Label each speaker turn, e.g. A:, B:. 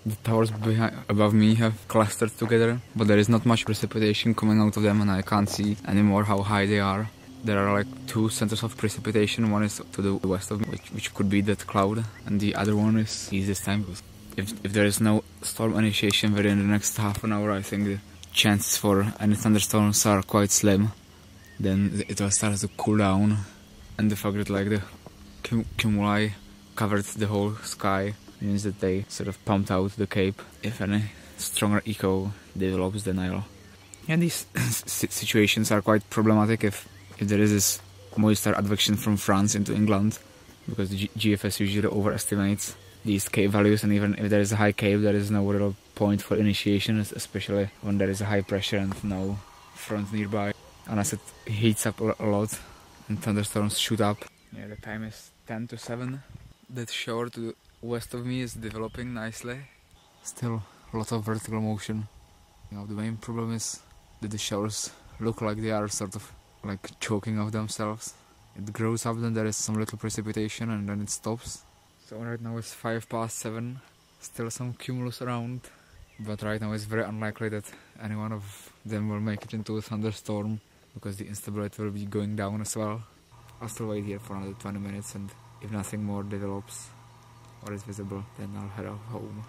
A: The towers above me have clustered together, but there is not much precipitation coming out of them, and I can't see anymore how high they are. There are like two centers of precipitation. One is to the west of me, which could be that cloud, and the other one is east this time. If there is no storm initiation within the next half an hour, I think the chances for any thunderstorms are quite slim. Then it will start to cool down, and the fact that like the cumuli covered the whole sky means that they sort of pumped out the cape. If any stronger echo develops, then I'll... Yeah, these situations are quite problematic if there is this moisture advection from France into England, because the GFS usually overestimates these cape values, and even if there is a high cape, there is no real point for initiation, especially when there is a high pressure and no front nearby, unless it heats up a lot and thunderstorms shoot up. Yeah, the time is 10 to 7. That shore to the west of me is developing nicely. Still a lot of vertical motion. You know, the main problem is that the shores look like they are sort of like choking off themselves. It grows up, then there is some little precipitation, and then it stops. So right now it's 7:05. Still some cumulus around, but right now it's very unlikely that any one of them will make it into a thunderstorm, because the instability will be going down as well. I'll still wait here for another 20 minutes, and if nothing more develops or is visible, then I'll head home.